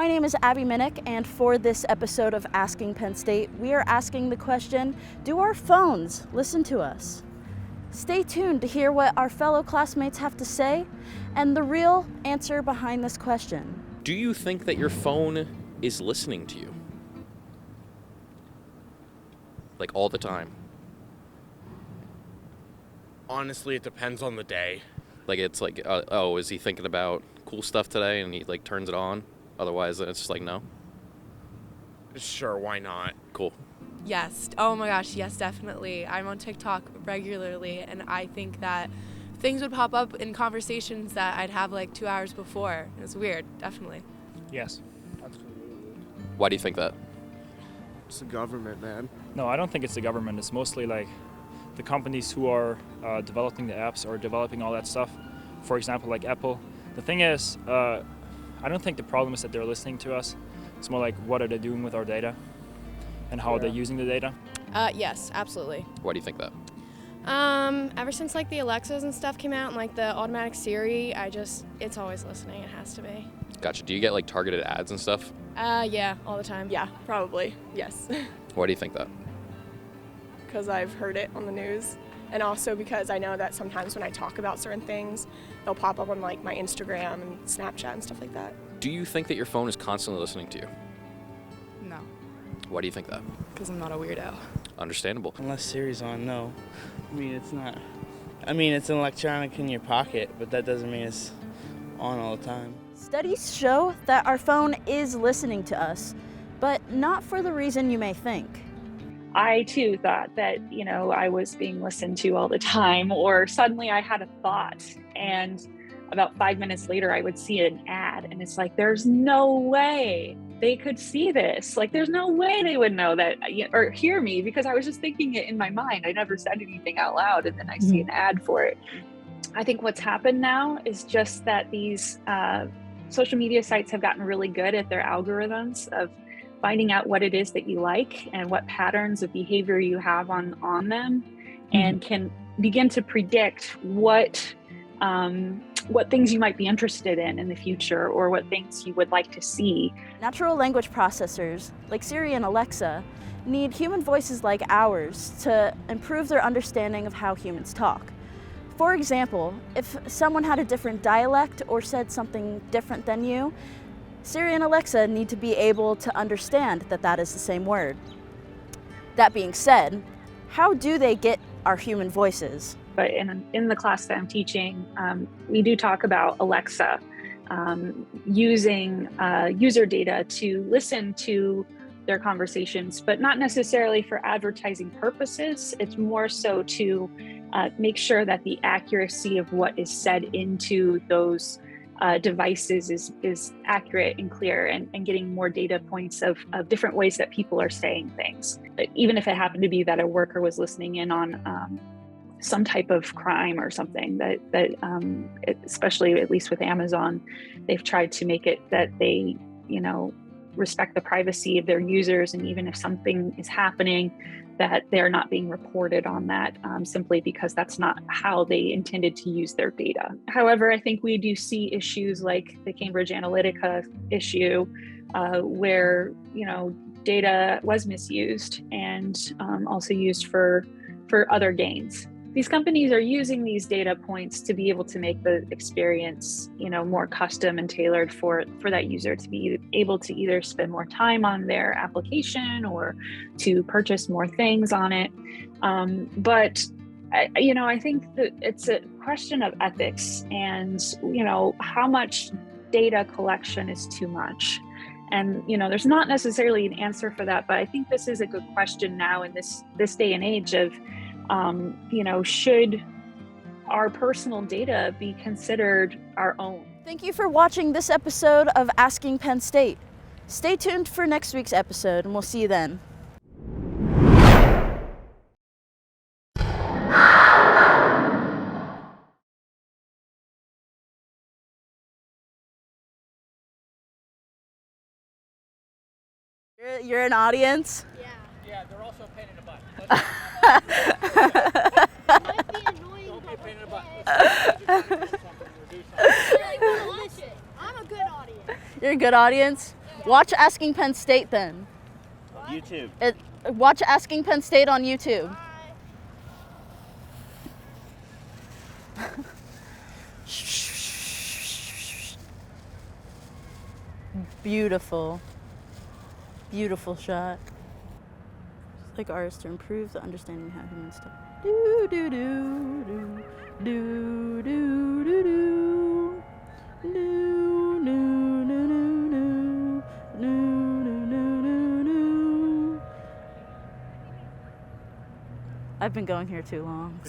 My name is Abby Minnick, and for this episode of Asking Penn State, we are asking the question, do our phones listen to us? Stay tuned to hear what our fellow classmates have to say and the real answer behind this question. Do you think that your phone is listening to you? Like all the time? Honestly, it depends on the day. Like it's like, is he thinking about cool stuff today and he like turns it on? Otherwise, it's just like, no. Sure, why not? Cool. Yes. Oh my gosh, yes, definitely. I'm on TikTok regularly, and I think that things would pop up in conversations that I'd have like 2 hours before. It's weird, definitely. Yes. Why do you think that? It's the government, man. No, I don't think it's the government. It's mostly like the companies who are developing the apps or developing all that stuff. For example, like Apple. The thing is, I don't think the problem is that they're listening to us. It's more like what are they doing with our data and how are they using the data. Yes, absolutely. Why do you think that? Ever since like the Alexas and stuff came out and like the automatic Siri, it's always listening. It has to be. Gotcha. Do you get like targeted ads and stuff? Yeah, all the time. Yeah, probably, yes. Why do you think that? Because I've heard it on the news, and also because I know that sometimes when I talk about certain things, they'll pop up on like my Instagram and Snapchat and stuff like that. Do you think that your phone is constantly listening to you? No, Why do you think that? because I'm not a weirdo. Understandable. Unless Siri's on, no. I mean, it's not. I mean, it's an electronic in your pocket, but that doesn't mean it's on all the time. Studies show that our phone is listening to us, but not for the reason you may think. I too thought that, I was being listened to all the time, or suddenly I had a thought and about 5 minutes later I would see an ad and it's like, there's no way they could see this. Like, there's no way they would know that or hear me, because I was just thinking it in my mind. I never said anything out loud, and then I see an ad for it. I think what's happened now is just that these social media sites have gotten really good at their algorithms of finding out what it is that you like and what patterns of behavior you have on them, and can begin to predict what things you might be interested in the future, or what things you would like to see. Natural language processors, like Siri and Alexa, need human voices like ours to improve their understanding of how humans talk. For example, if someone had a different dialect or said something different than you, Siri and Alexa need to be able to understand that that is the same word. That being said, how do they get our human voices? But in the class that I'm teaching, we do talk about Alexa using user data to listen to their conversations, but not necessarily for advertising purposes. It's more so to make sure that the accuracy of what is said into those devices is accurate and clear, and getting more data points of different ways that people are saying things. Even if it happened to be that a worker was listening in on some type of crime or something, that especially at least with Amazon, they've tried to make it that they, respect the privacy of their users, and even if something is happening, that they're not being reported on that, simply because that's not how they intended to use their data. However, I think we do see issues like the Cambridge Analytica issue, where data was misused and also used for other gains. These companies are using these data points to be able to make the experience, more custom and tailored for that user to be able to either spend more time on their application or to purchase more things on it. But I think that it's a question of ethics and, how much data collection is too much. And, there's not necessarily an answer for that, but I think this is a good question now in this day and age of, should our personal data be considered our own? Thank you for watching this episode of Asking Penn State. Stay tuned for next week's episode, and we'll see you then. You're an audience? Yeah, they're also a pain in the butt. Might be annoying. Don't be a pain in the butt. I'm a good audience. You're a good audience? Watch Asking Penn State then. YouTube. Watch Asking Penn State on YouTube. Beautiful. Beautiful shot. Just like artists to improve the understanding of how humans talk. Do do do do do do do do. No, no, no, no, no, no, no, no, no. I've been going here too long.